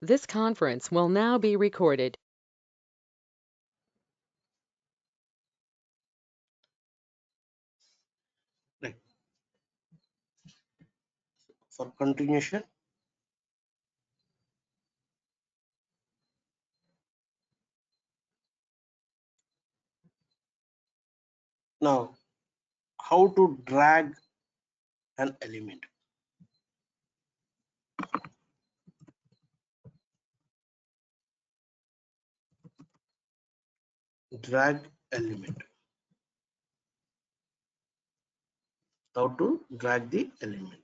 This conference will now be recorded. Right. For continuation, now how to drag an element. Drag element. How to drag the element.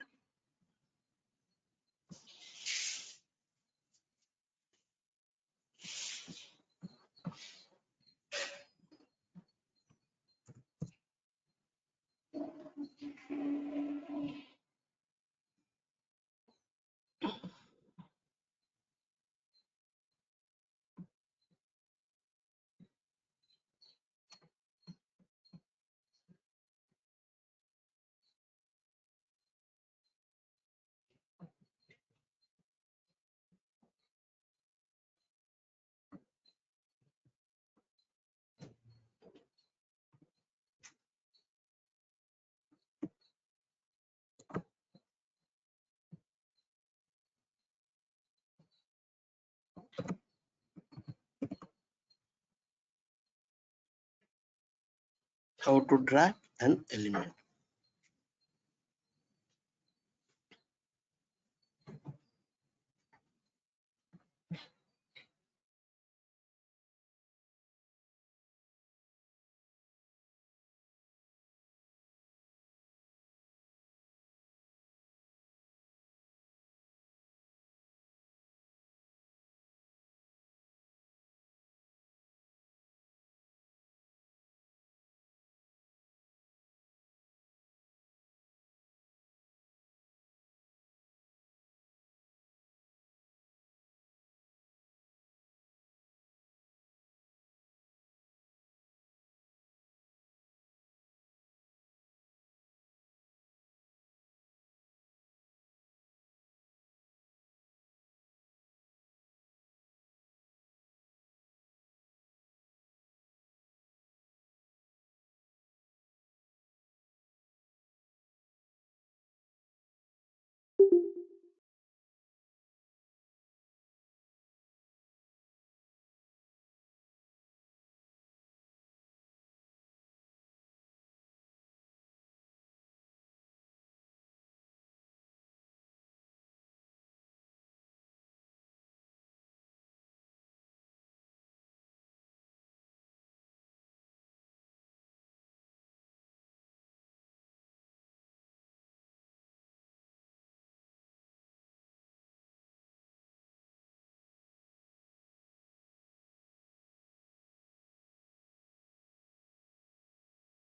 How to drag an element.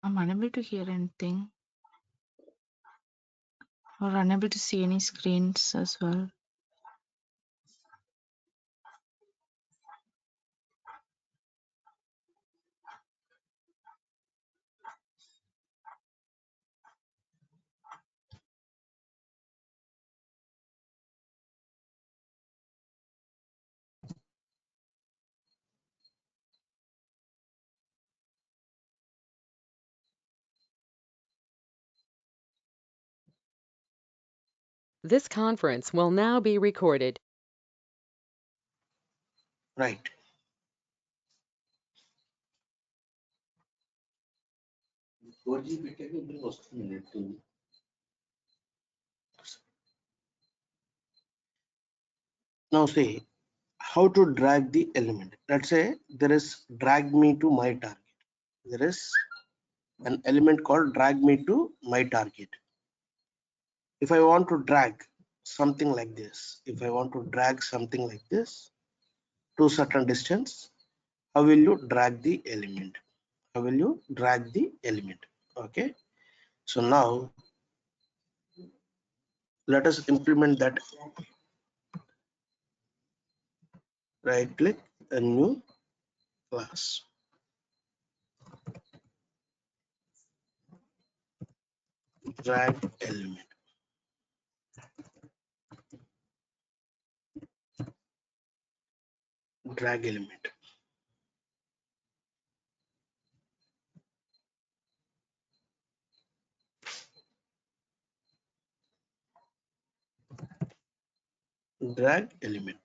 I'm unable to hear anything or unable to see any screens as well. This conference will now be recorded. Right. Now see how to drag the element. Let's say there is drag me to my target. There is an element called drag me to my target. If I want to drag something like this, if I want to drag something like this to certain distance, how will you drag the element? How will you drag the element? Okay. So now let us implement that. Right click a new class. Drag element. drag element. Drag element.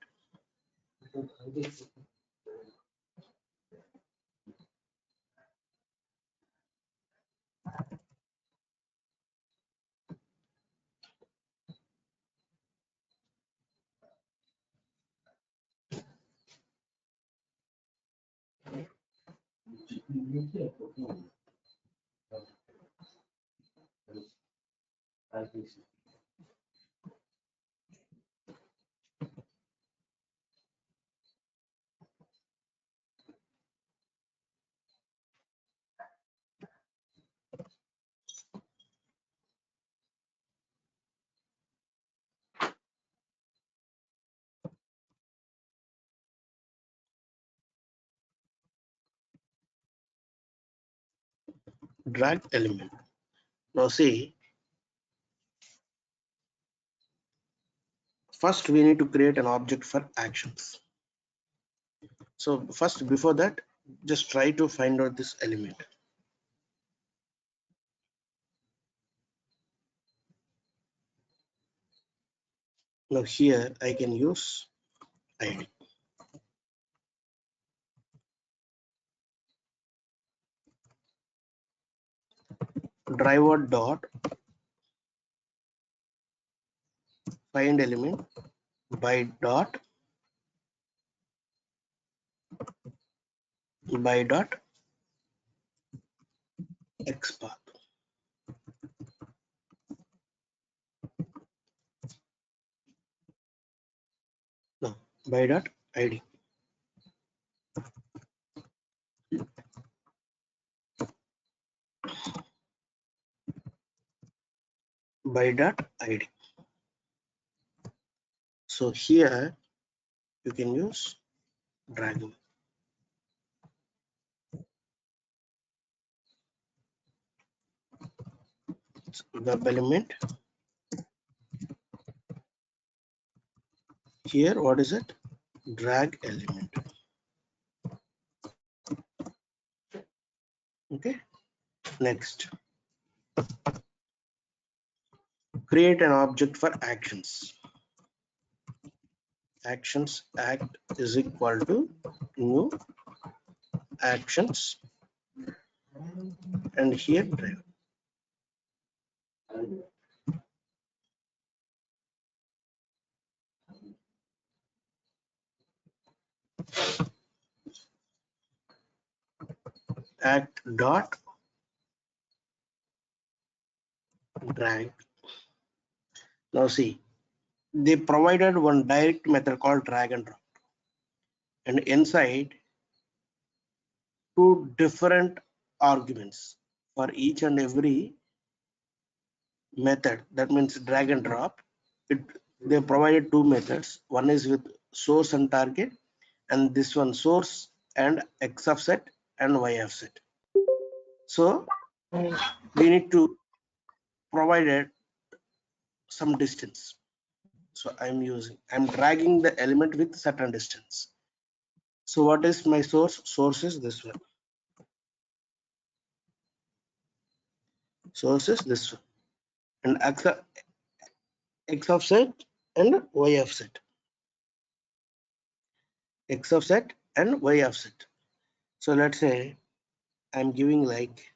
Drag element. Now see, first we need to create an object for actions. So first, before that, just try to find out this element. Now here I can use ID. Driver dot find element by dot xpath. No, by dot id. By dot id. So here you can use drag web element. Here, what is it? Drag element. Okay. Next, create an object for actions. Actions act is equal to new actions, and here driver. Act dot drag. Now see, they provided one direct method called drag and drop, and inside two different arguments for each and every method. That means drag and drop. They provided two methods. One is with source and target, and this one source and x offset and y offset. So we need to provide it some distance. So I'm dragging the element with certain distance. So what is my source? Source is this one. Source is this one. And x offset and y offset. X offset and y offset. So let's say I'm giving like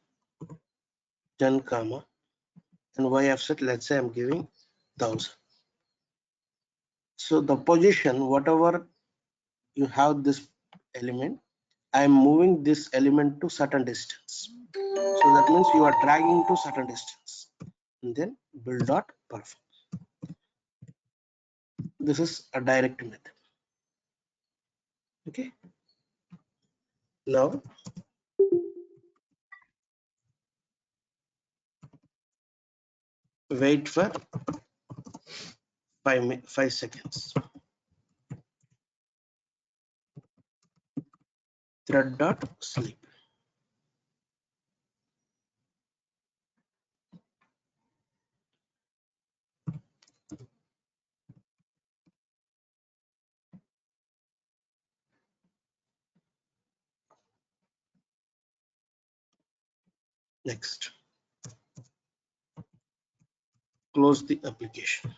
10 comma and y offset, let's say I'm giving 1000. So the position, whatever you have this element, I am moving this element to certain distance. So that means you are dragging to certain distance. And then build dot perform. This is a direct method. Okay. Now wait for 5 seconds. Thread dot sleep. Next, close the application.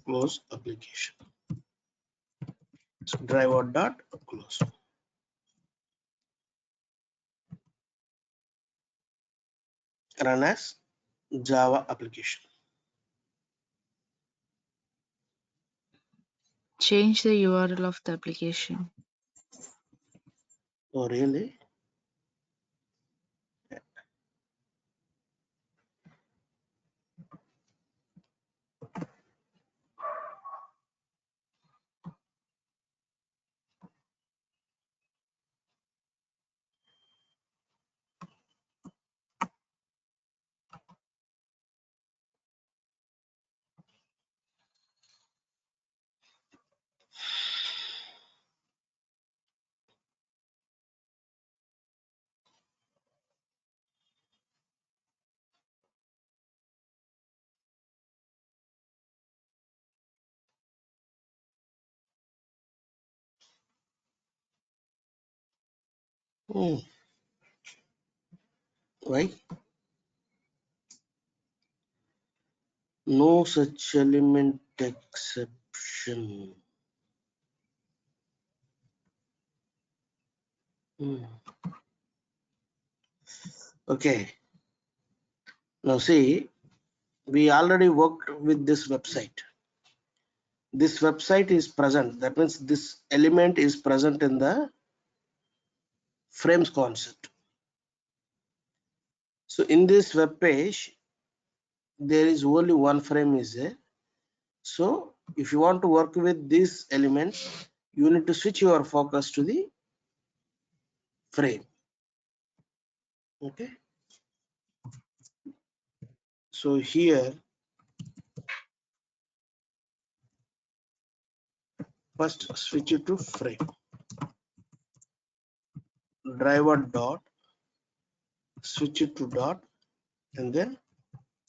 Close application. So driver dot close. Run as Java application. Change the URL of the application. Oh, really? Hmm. Why? No such element exception. Hmm. Okay. Now see, we already worked with this website. This website is present. That means this element is present in the frames concept. So in this web page, there is only one frame is there. So if you want to work with this element, you need to switch your focus to the frame. Okay. So here, first switch it to frame. Driver dot, switch it to dot, and then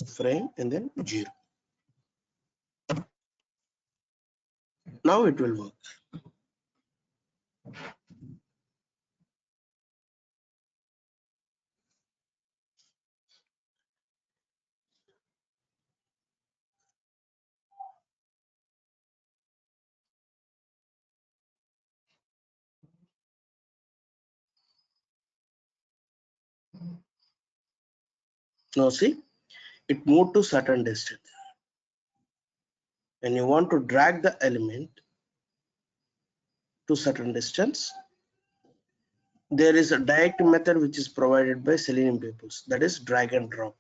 frame, and then 0. Now it will work. Now see, it moved to certain distance. When you want to drag the element to certain distance, there is a direct method which is provided by Selenium peoples, that is drag and drop.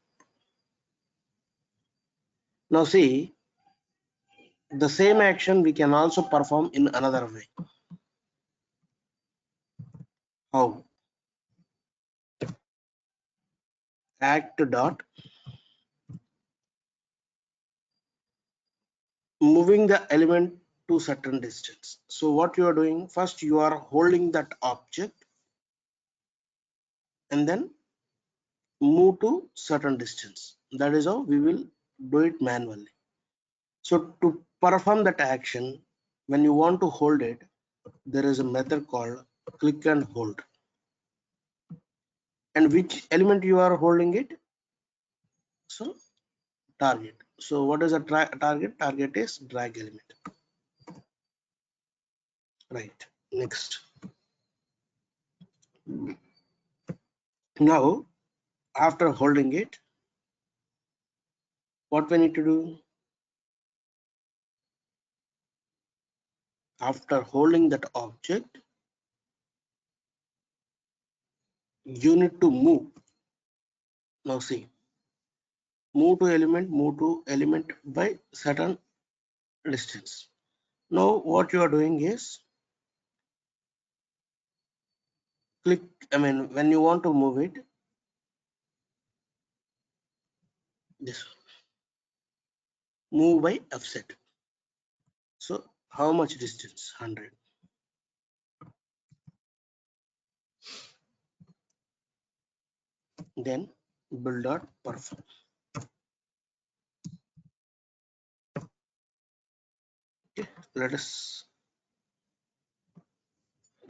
Now see, the same action we can also perform in another way. How? Act dot, moving the element to certain distance. So what you are doing, first you are holding that object and then move to certain distance. That is how we will do it manually. So to perform that action, when you want to hold it, there is a method called click and hold. And which element you are holding it? So target. So what is a target? Target is drag element. Right. Next. Now, after holding it, what we need to do? After holding that object, you need to move. Now see, move to element by certain distance. Now what you are doing is click, when you want to move it, this move by offset. So how much distance? 100. Then build dot perform. Okay, let us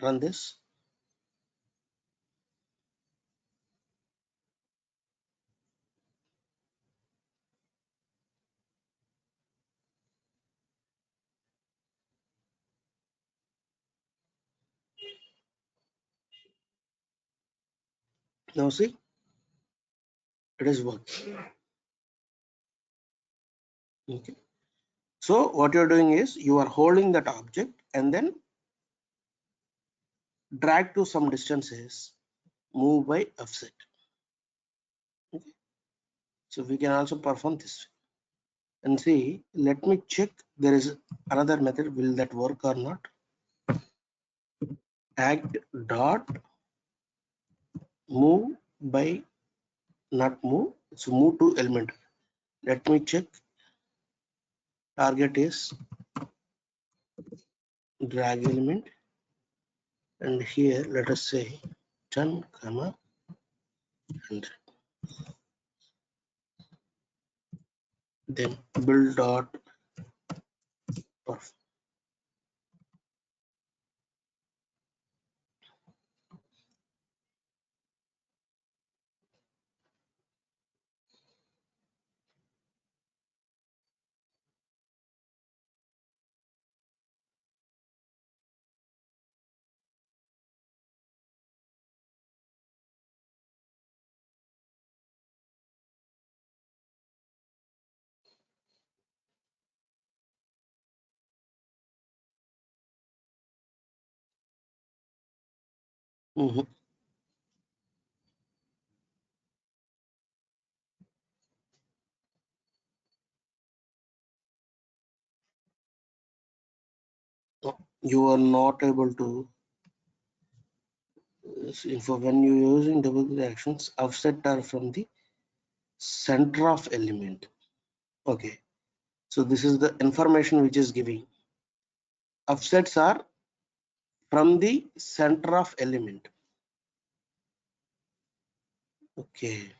run this. Now see, it is working. Okay. So what you're doing is you are holding that object and then drag to some distances, move by offset. Okay. So we can also perform this and see. Let me check. There is another method. Will that work or not? Act dot move by, not move. So move to element. Let me check. Target is drag element, and here let us say 10, 100. Then build dot perf. Mhm. You are not able to for when you're using double click actions, offset are from the center of element. Okay, so this is the information which is giving. Offsets are from the center of element. Okay,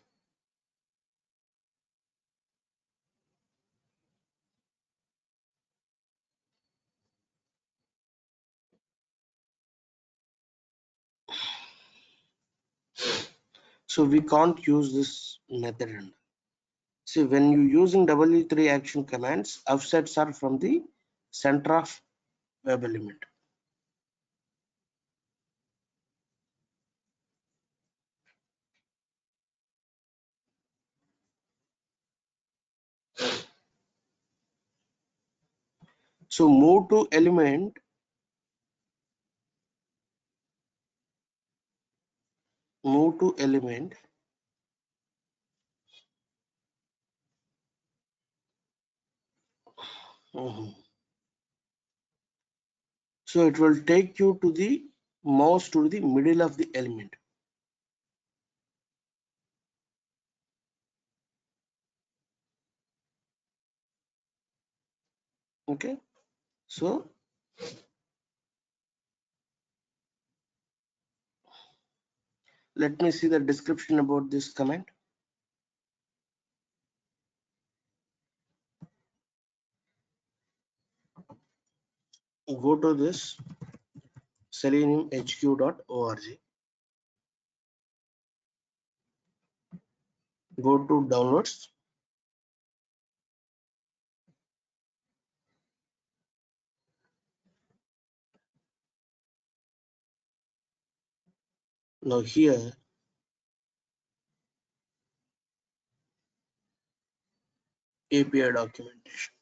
so we can't use this method. See, when you using W3 action commands, offsets are from the center of web element. So move to element, move to element. Mhm. So it will take you to the mouse to the middle of the element. Okay, so let me see the description about this command. Go to this seleniumhq.org. Go to downloads. Now here API documentation.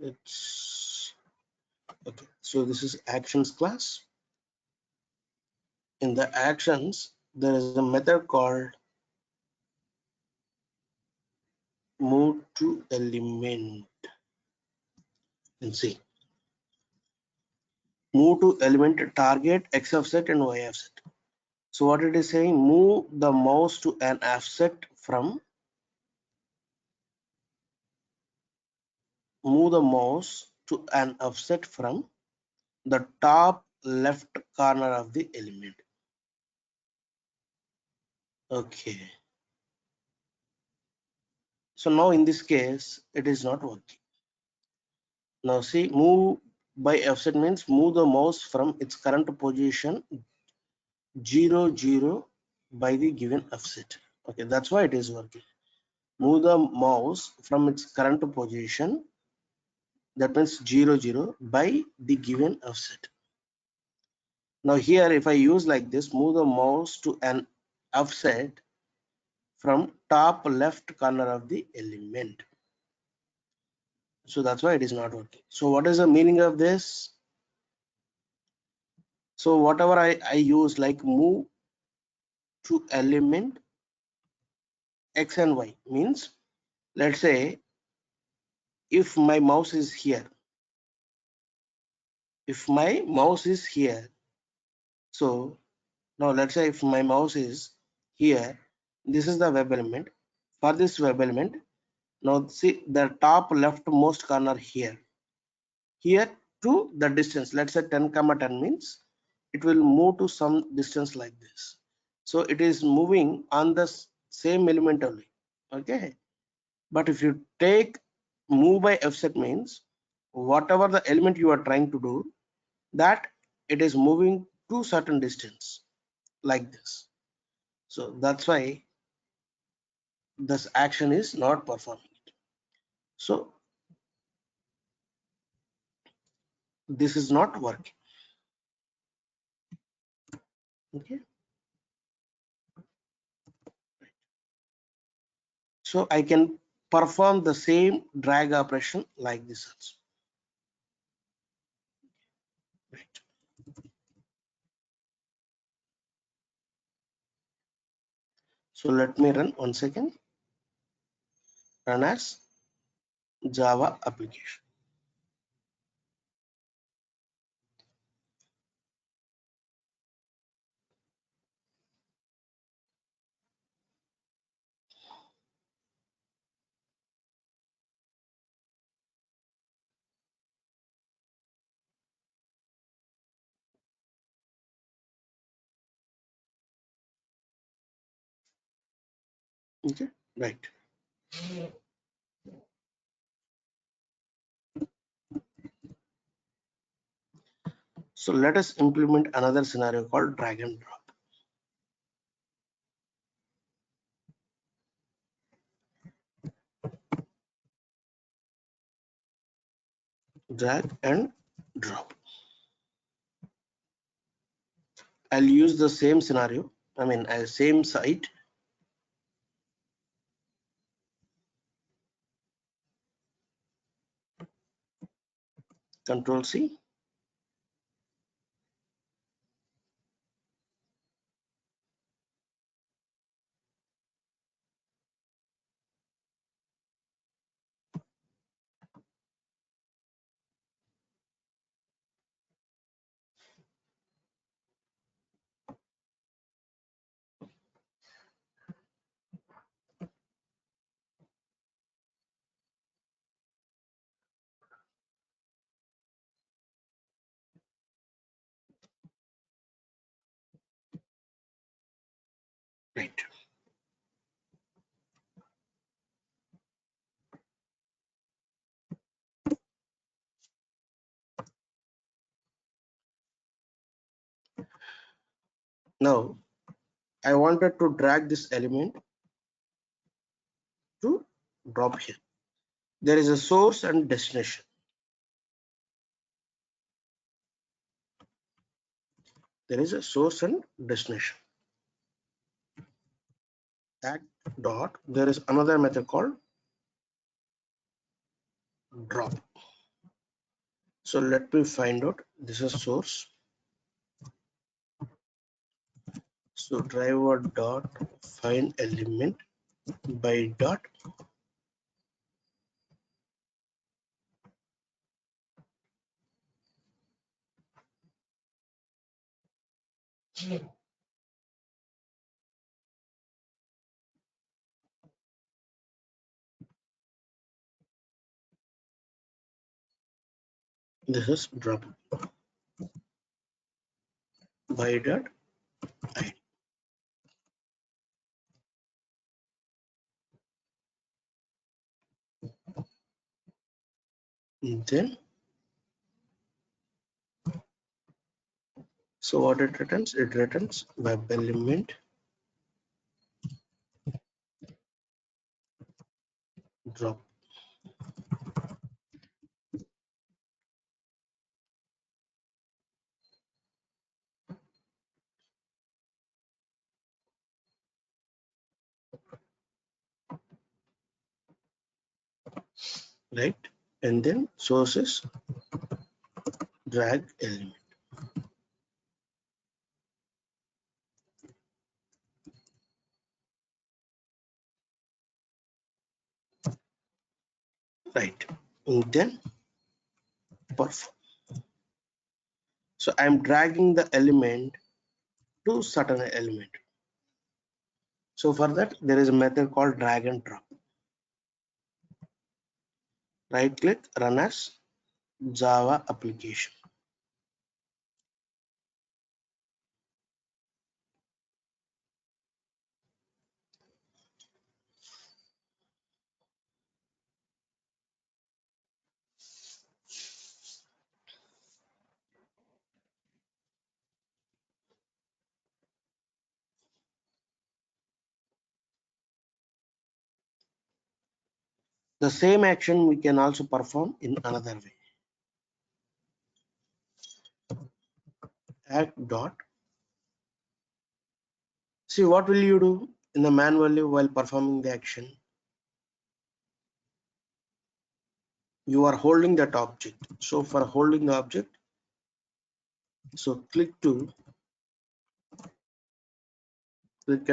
It's okay. So this is actions class. In the actions, there is a method called move to element. And see, move to element target x offset and y offset. So what it is saying, move the mouse to an offset from, move the mouse to an offset from the top left corner of the element. Okay. So now in this case, it is not working. Now see, move by offset means move the mouse from its current position 0, 0 by the given offset. Okay, that's why it is working. Move the mouse from its current position, that means 0 0, by the given offset. Now here if I use like this, move the mouse to an offset from top left corner of the element. So that's why it is not working. So what is the meaning of this? So whatever I use like move to element X and Y means, let's say if my mouse is here, so now let's say if my mouse is here, this is the web element. For this web element, now see the top leftmost corner here to the distance, let's say 10 comma 10 means it will move to some distance like this. So it is moving on the same element only. Okay, but if you take move by offset means whatever the element you are trying to do, that it is moving to certain distance like this. So that's why this action is not performing. So this is not working. Okay, so I can perform the same drag operation like this also. Right. So let me run one second. Run as Java application. Okay, right. So let us implement another scenario called drag and drop. Drag and drop. I'll use the same scenario, same site. Control C. Right. Now I wanted to drag this element to drop here. There is a source and destination. There is a source and destination. That dot, there is another method called drop. So let me find out. This is source. So driver dot find element by dot. This is drop by dot id. Then so what it returns? It returns web element drop. Right, and then sources drag element. Right, and then perform. So I'm dragging the element to certain element. So for that there is a method called drag and drop. Right click, run as Java application. The same action we can also perform in another way. Act dot. See, what will you do in the manually while performing the action? You are holding that object. So for holding the object, so click and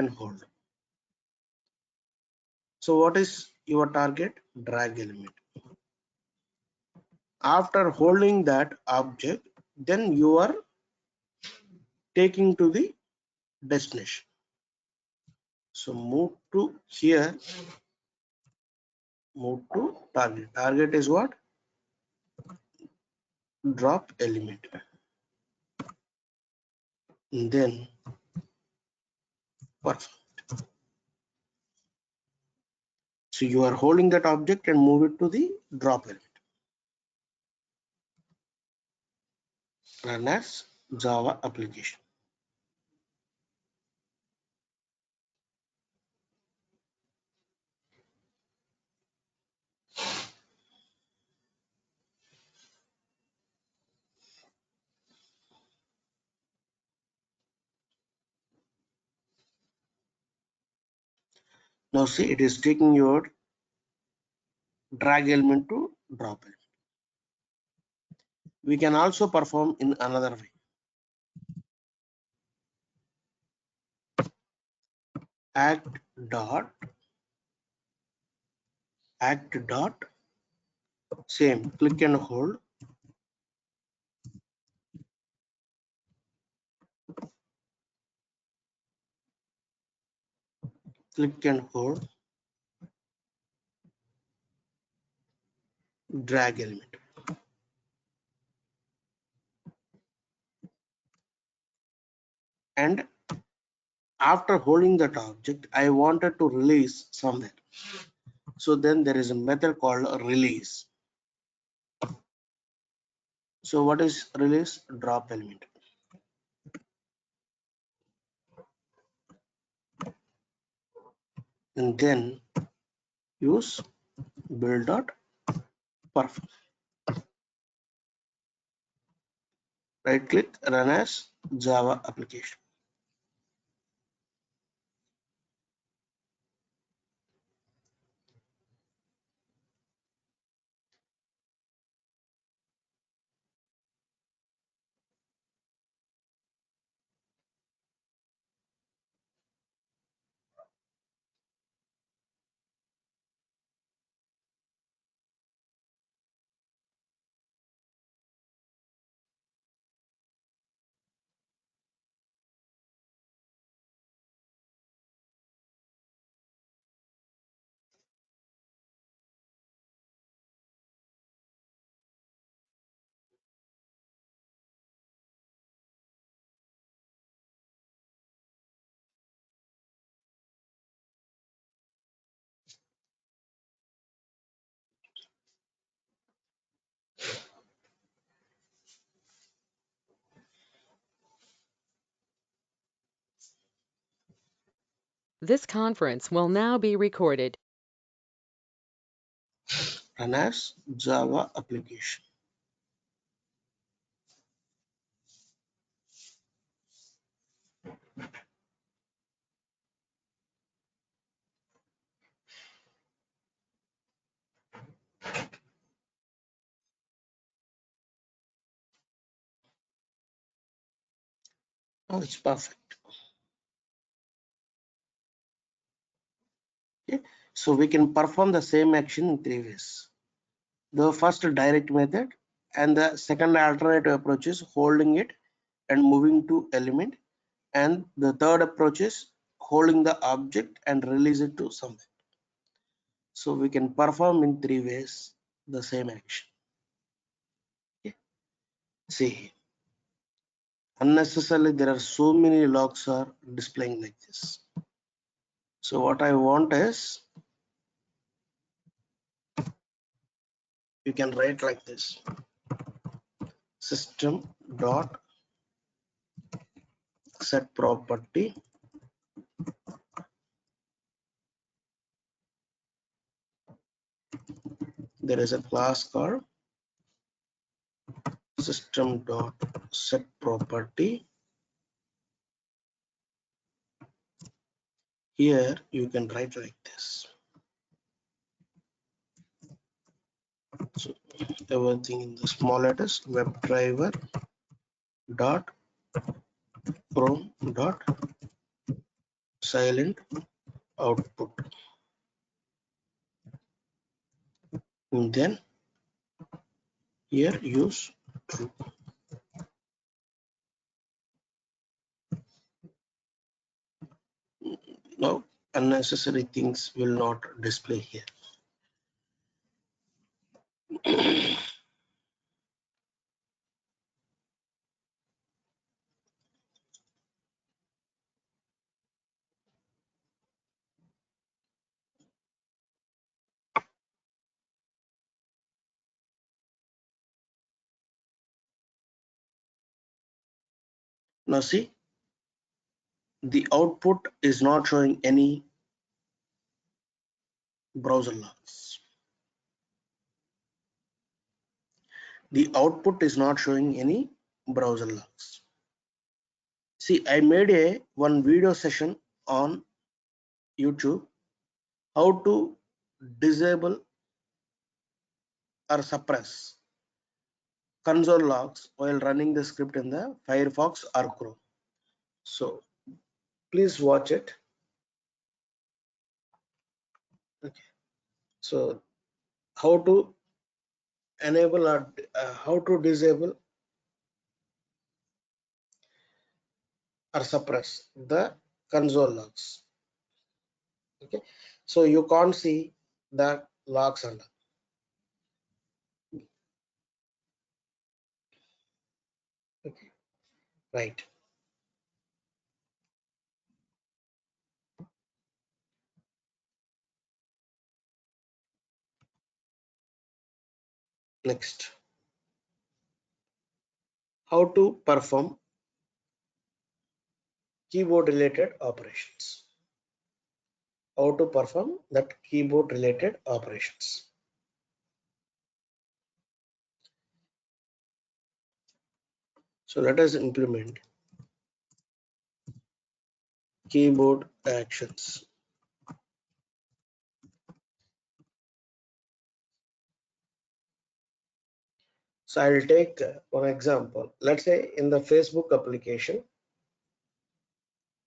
hold. So what is your target? Drag element. After holding that object, then you are taking to the destination. So move to here, move to target. Target is what? Drop element. And then perform. So you are holding that object and move it to the drop element. Run as Java application. Now see, it is taking your drag element to drop element. We can also perform in another way. Act dot, same, click and hold, click and hold, drag element. And after holding that object, I wanted to release somewhere. So then there is a method called release. So what is release? Drop element. And then use build dot perform. Right click, run as Java application. This conference will now be recorded. run as Java application. Now it's perfect. Okay. So we can perform the same action in three ways. The first direct method, and the second alternative approach is holding it and moving to element, and the third approach is holding the object and release it to somewhere. So we can perform in three ways the same action. Okay. See, unnecessarily there are so many logs are displaying like this. So what I want is, you can write like this: system dot set property. There is a class called system dot set property. Here you can write like this. So everything in the small letters: WebDriver dot Chrome dot silent output, and then here use true. Now unnecessary things will not display here. Now see, the output is not showing any browser logs. The output is not showing any browser logs. See, I made one video session on YouTube, how to disable or suppress console logs while running the script in the Firefox or Chrome. So please watch it. Okay. So how to enable or how to disable or suppress the console logs. Okay. So you can't see the logs under. Okay. Right. Next, how to perform keyboard related operations. How to perform that keyboard related operations. So let us implement keyboard actions. So I'll take one example. Let's say in the Facebook application,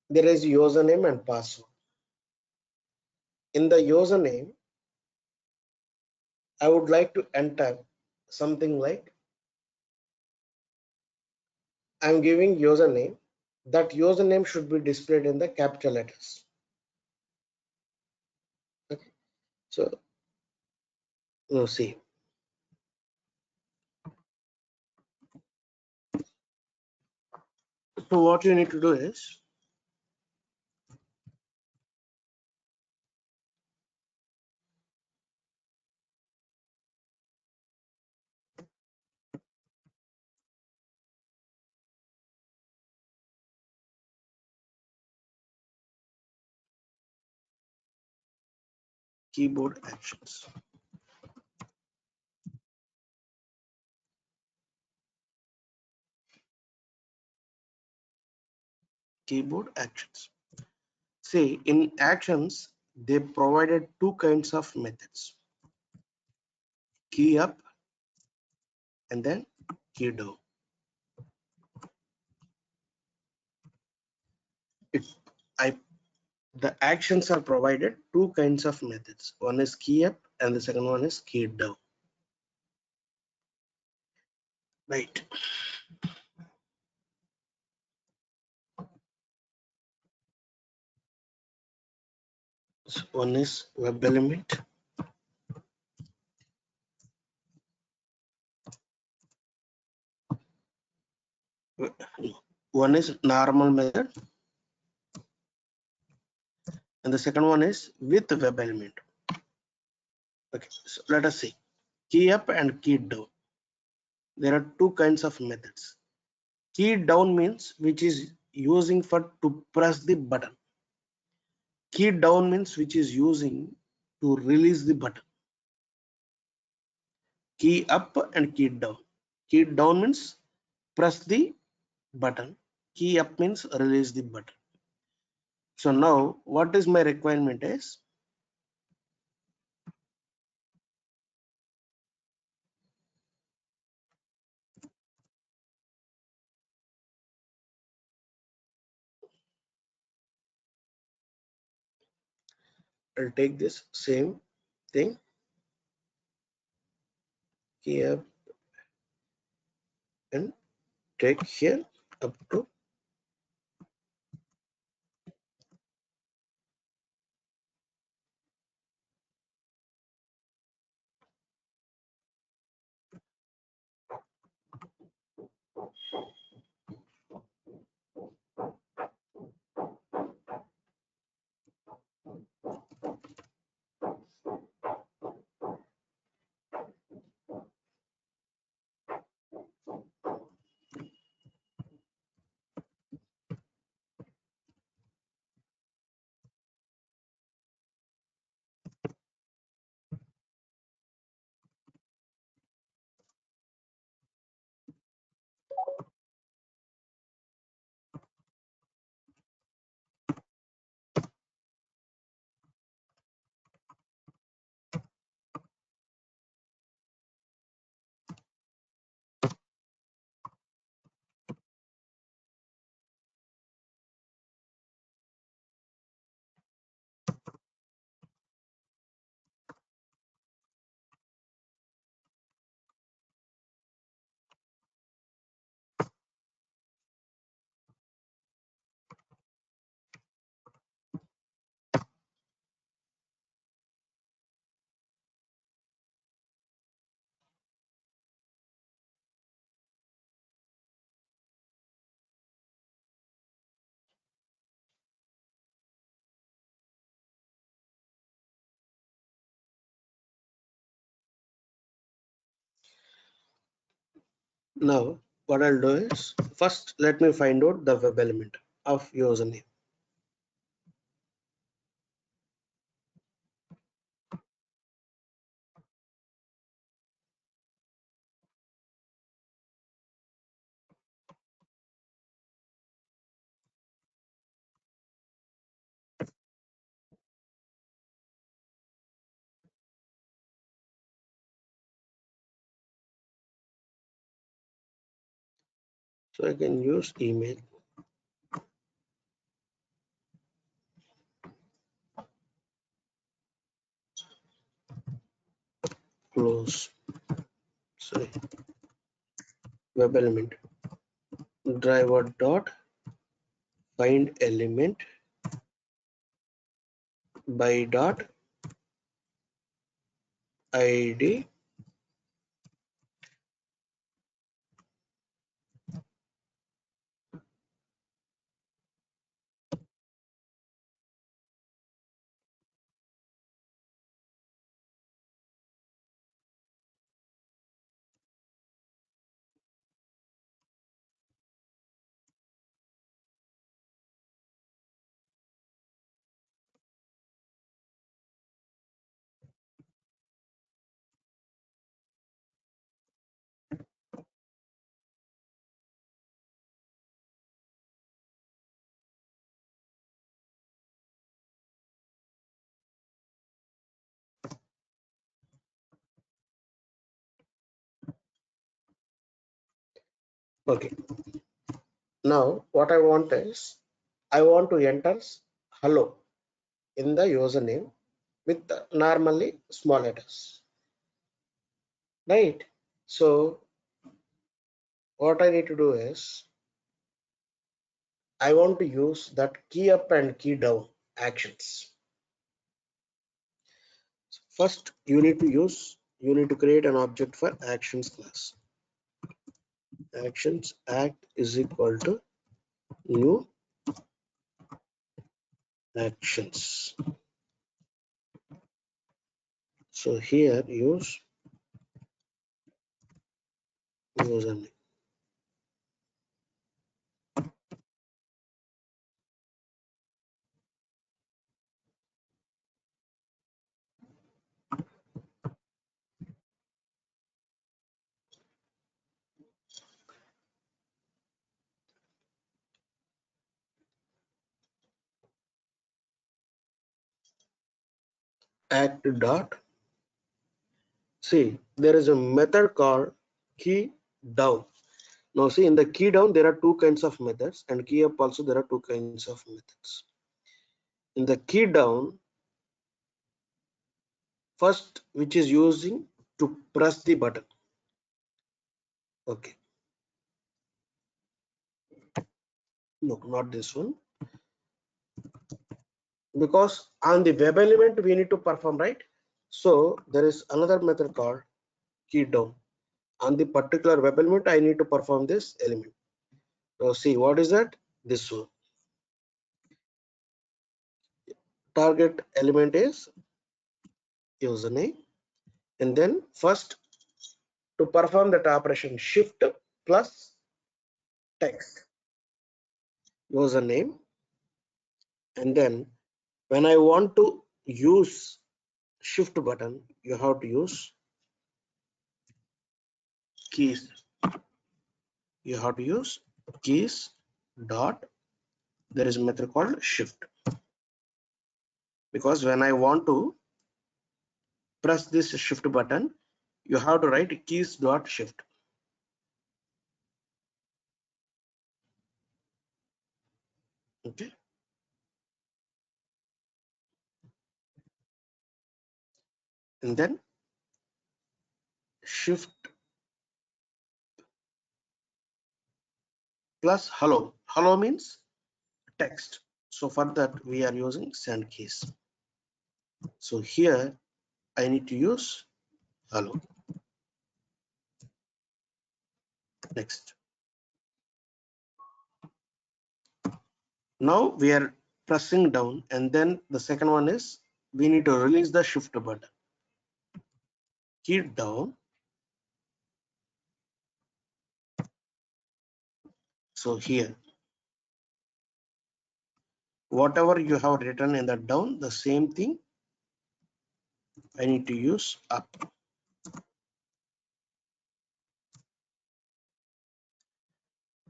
there is username and password. In the username, I would like to enter something like, I'm giving username. That username should be displayed in the capital letters. Okay. So we'll see. So what you need to do is, keyboard actions. keyboard actions. See, in actions, they provided two kinds of methods, key up and then key down. It, I, the actions are provided two kinds of methods. One is key up and the second one is key down. Right. So one is web element. One is normal method and the second one is with web element. Okay, so let us see key up and key down. There are two kinds of methods. Key down means which is using for to press the button. Key down means which is using to release the button. Key up and key down. Key down means press the button. Key up means release the button. So now what is my requirement is I'll take this same thing, key up and take here up to now. What I'll do is first let me find out the web element of username. So I can use email, close, sorry, web element, driver dot find element by dot id Okay. Now what I want is I want to enter hello in the username with normally small letters, right? So what I need to do is I want to use that key up and key down actions. First, you need to create an object for actions class. Actions act is equal to new actions. So here use username. Act dot. See, there is a method called key down. Now see, in the key down there are two kinds of methods, and key up also there are two kinds of methods. In the key down, first which is using to press the button. Okay, no, not this one, because on the web element we need to perform, right? So there is another method called key down. On the particular web element I need to perform this element. Now see, what is that? This one. Target element is username, and then first to perform that operation, shift plus text username, and then when I want to use shift button, you have to use keys. You have to use keys dot, there is a method called shift, because when I want to press this shift button, you have to write keys dot shift. Okay, and then shift plus hello. Hello means text, so for that we are using send keys. So here I need to use hello. Next, now we are pressing down, and then the second one is we need to release the shift button. Key down. So here whatever you have written in the down, the same thing I need to use up.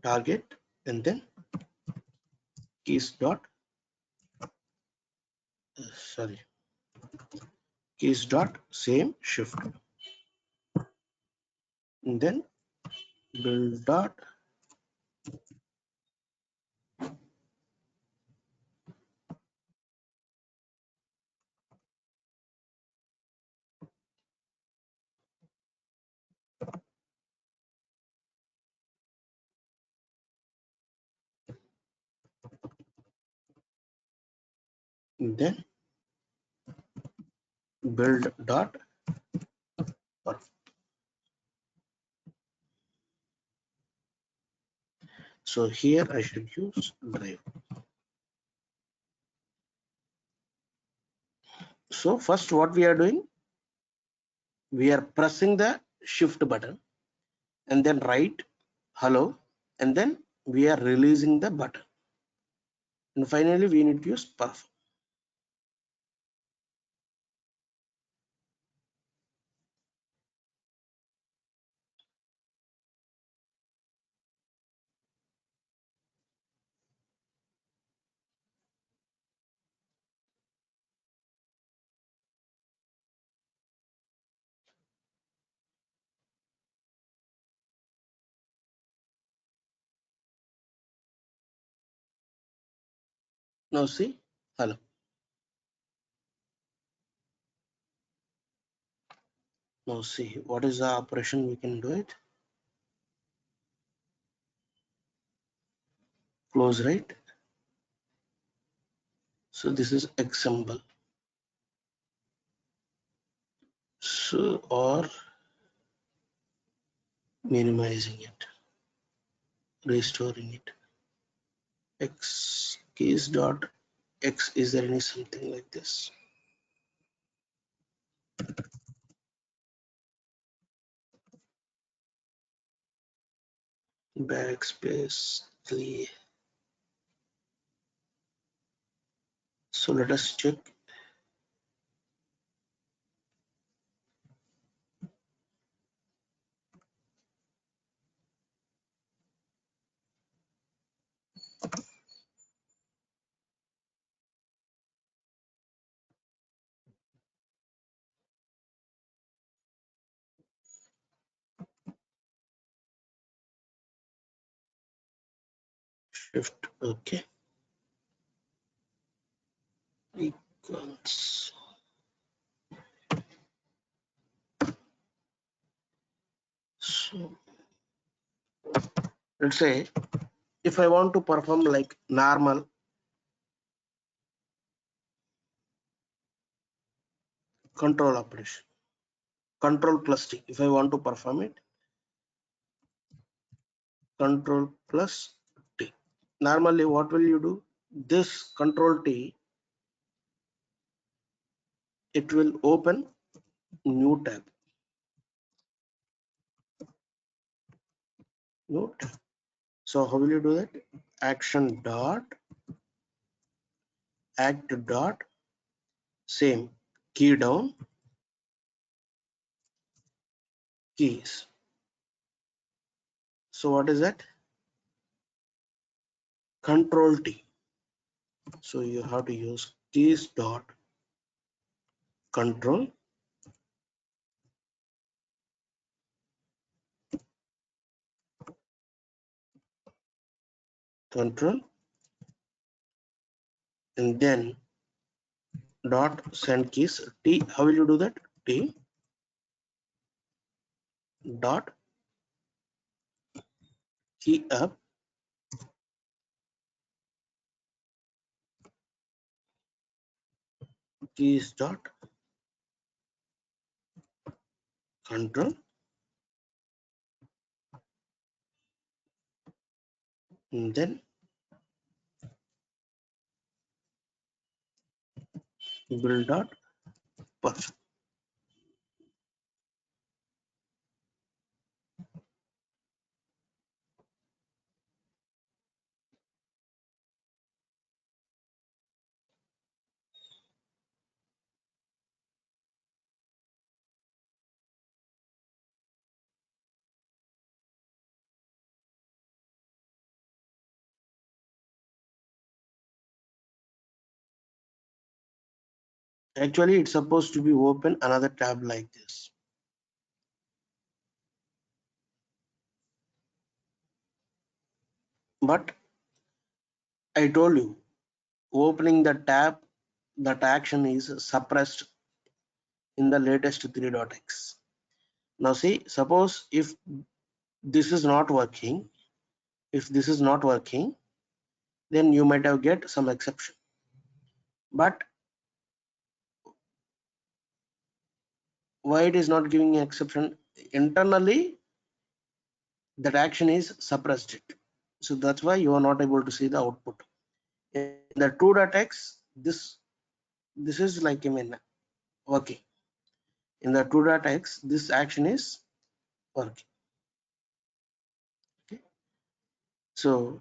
Target, and then keys dot sorry, keys dot same shift, and then build dot then build dot perf. So here I should use drive. So first what we are doing, we are pressing the shift button and then write hello, and then we are releasing the button, and finally we need to use perf. Now see, hello. Now see, what is the operation we can do it? Close, right? So this is X symbol. So, or minimizing it, restoring it. X keys dot X, is there any something like this? Backspace 3. So let us check. Shift, okay. Equals. So let's say if I want to perform like normal control operation, control plus T, if I want to perform it, control plus T. Normally, what will you do? This control T, it will open new tab. New tab. So how will you do that? Action dot act dot same key down keys. So what is that? Control T. So you have to use keys dot control control and then dot send keys T. How will you do that? T dot key up keys dot control and then build dot perf. Actually, it's supposed to be open another tab like this. But I told you, opening the tab, that action is suppressed in the latest 3.x. Now see, suppose if this is not working, then you might have get some exception. But why it is not giving an exception? Internally, that action is suppressed it. So that's why you are not able to see the output. In the 2.x, this is like working. In the 2.x, this action is working. Okay. So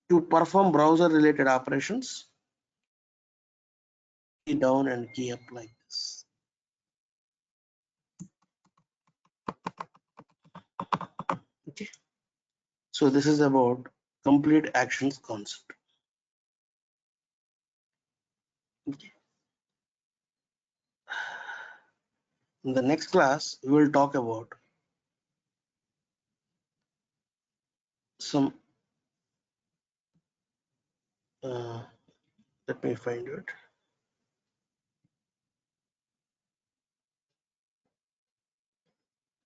to perform browser related operations, key down and key up like this. Okay. So this is about complete actions concept. Okay. In the next class, we will talk about some Let me find it.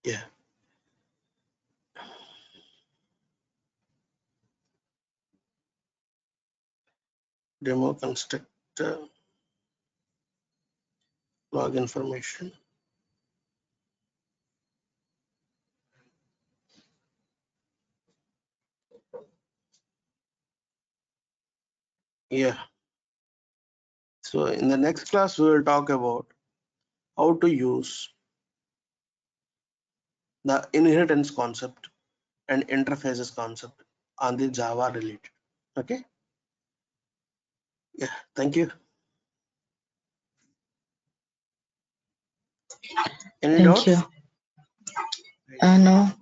Yeah. Demo constructor, log information. Yeah. So in the next class, we will talk about how to use the inheritance concept and interfaces concept on the Java related. Okay. Yeah. Thank you. Any Thank you. doubts? No.